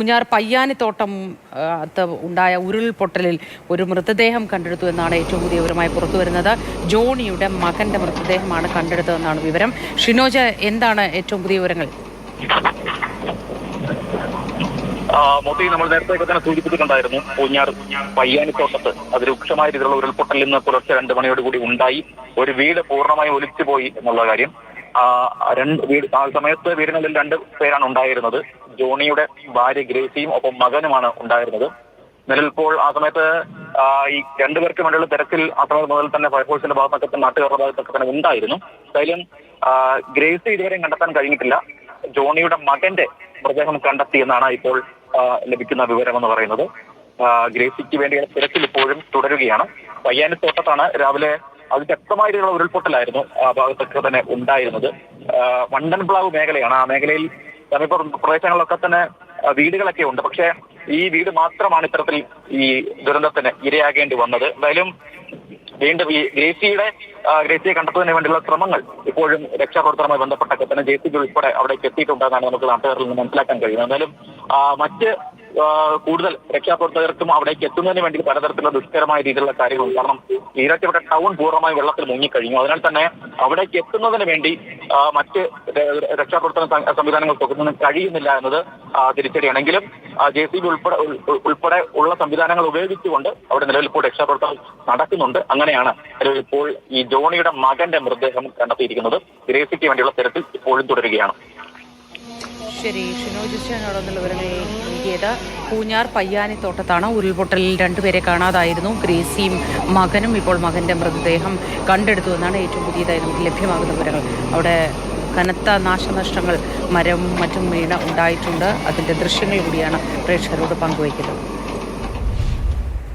കുഞ്ഞാർ പയ്യാനിത്തോട്ടം ഉണ്ടായ ഉരുൾപൊട്ടലിൽ ഒരു മൃതദേഹം കണ്ടെടുത്തു എന്നാണ് ഏറ്റവും പുതിയ വിവരമായി പുറത്തുവരുന്നത്. ജോണിയുടെ മകന്റെ മൃതദേഹമാണ് കണ്ടെടുത്തതെന്നാണ് വിവരം. ഷിനോജ്, എന്താണ് ഏറ്റവും പുതിയ വിവരങ്ങൾ? മോത്തി, നമ്മൾ നേരത്തെ തന്നെ സൂചിപ്പിച്ചിട്ടുണ്ടായിരുന്നു, പൂഞ്ഞാർ പയ്യാനിത്തോട്ടത്ത് അതിരൂക്ഷമായ രീതിയിലുള്ള ഉരുൾപൊട്ടലിൽ നിന്ന് പുലർച്ചെ 2 മണിയോടുകൂടി ഉണ്ടായി. ഒരു വീട് പൂർണ്ണമായും ഒലിച്ചുപോയി എന്നുള്ള കാര്യം. ആ സമയത്ത് വീടിനുള്ളിൽ 2 പേരാണ് ഉണ്ടായിരുന്നത്. ജോണിയുടെ ഭാര്യ ഗ്രേസിയും ഒപ്പം മകനുമാണ് ഉണ്ടായിരുന്നത്. നിലവിലിപ്പോൾ ആ സമയത്ത് ഈ 2 പേർക്ക് വേണ്ടിയുള്ള തെരച്ചിൽ ആ സമയത്ത് മുതൽ തന്നെ ഫയർഫോഴ്സിന്റെ ഭാഗത്തൊക്കെ നാട്ടുകാരുടെ ഭാഗത്തൊക്കെ തന്നെ ഉണ്ടായിരുന്നു. എന്തായാലും ഗ്രേസി ഇതുവരെയും കണ്ടെത്താൻ കഴിഞ്ഞിട്ടില്ല. ജോണിയുടെ മകന്റെ മൃതദേഹം കണ്ടെത്തി എന്നാണ് ഇപ്പോൾ ലഭിക്കുന്ന വിവരം എന്ന് പറയുന്നത്. ഗ്രേസിക്ക് വേണ്ടിയുള്ള തിരച്ചിൽ ഇപ്പോഴും തുടരുകയാണ്. പയ്യാനിത്തോട്ടത്താണ് രാവിലെ അതിശക്തമായ രീതിയിലുള്ള ഉരുൾപൊട്ടലായിരുന്നു ആ ഭാഗത്തൊക്കെ തന്നെ ഉണ്ടായിരുന്നത്. വണ്ടൻപ്ലാവ് മേഖലയാണ്. ആ മേഖലയിൽ സമീപ പ്രദേശങ്ങളിലൊക്കെ തന്നെ വീടുകളൊക്കെ ഉണ്ട്. പക്ഷേ ഈ വീട് മാത്രമാണ് ഇത്തരത്തിൽ ഈ ദുരന്തത്തിന് ഇരയാകേണ്ടി വന്നത്. എന്തായാലും വീണ്ടും ഈ ഗ്രേസിയെ കണ്ടെത്തുന്നതിന് വേണ്ടിയുള്ള ശ്രമങ്ങൾ ഇപ്പോഴും രക്ഷാപ്രവർത്തനവുമായി ബന്ധപ്പെട്ടൊക്കെ തന്നെ JCB ഉൾപ്പെടെ അവിടേക്ക് എത്തിയിട്ടുണ്ടെന്നാണ് നമുക്ക് നാട്ടുകാരിൽ നിന്ന് മനസ്സിലാക്കാൻ കഴിയുന്നത്. എന്തായാലും മറ്റ് കൂടുതൽ രക്ഷാപ്രവർത്തകർക്കും അവിടേക്ക് എത്തുന്നതിന് വേണ്ടി പലതരത്തിലുള്ള ദുഷ്കരമായ രീതിയിലുള്ള കാര്യങ്ങളും, കാരണം ഈരാറ്റുപേട്ട ടൗൺ പൂർണ്ണമായി വെള്ളത്തിൽ മുങ്ങിക്കഴിഞ്ഞു. അതിനാൽ തന്നെ അവിടേക്ക് എത്തുന്നതിന് വേണ്ടി മറ്റ് രക്ഷാപ്രവർത്തന സംവിധാനങ്ങൾ തുറക്കുന്നതിന് കഴിയുന്നില്ല എന്നത് തിരിച്ചടിയാണെങ്കിലും JCB ഉൾപ്പെടെ ഉള്ള സംവിധാനങ്ങൾ ഉപയോഗിച്ചുകൊണ്ട് അവിടെ നിലവിൽ ഇപ്പോൾ രക്ഷാപ്രവർത്തനം നടക്കുന്നുണ്ട്. അങ്ങനെയാണ് ഇപ്പോൾ ഈ ജോണിയുടെ മകന്റെ മൃതദേഹം കണ്ടെത്തിയിരിക്കുന്നത്. ഗ്രേസിക്ക് വേണ്ടിയുള്ള തിരച്ചിൽ ഇപ്പോഴും തുടരുകയാണ്. ശരി, ഷിനോജിനോടൊന്നുള്ള വിവരങ്ങൾ നൽകിയത്. പൂഞ്ഞാർ പയ്യാനിത്തോട്ടത്താണ് ഉരുൾപൊട്ടലിൽ 2 പേരെ കാണാതായിരുന്നു. ഗ്രേസിയും മകനും ഇപ്പോൾ മകന്റെ മൃതദേഹം കണ്ടെടുത്തു എന്നാണ് ഏറ്റവും പുതിയതായി നമുക്ക് ലഭ്യമാകുന്ന വിവരങ്ങൾ. അവിടെ കനത്ത നാശനഷ്ടങ്ങൾ, മരവും മറ്റും വീണ് ഉണ്ടായിട്ടുണ്ട്. അതിൻ്റെ ദൃശ്യങ്ങൾ കൂടിയാണ് പ്രേക്ഷകരോട് പങ്കുവയ്ക്കുന്നത്.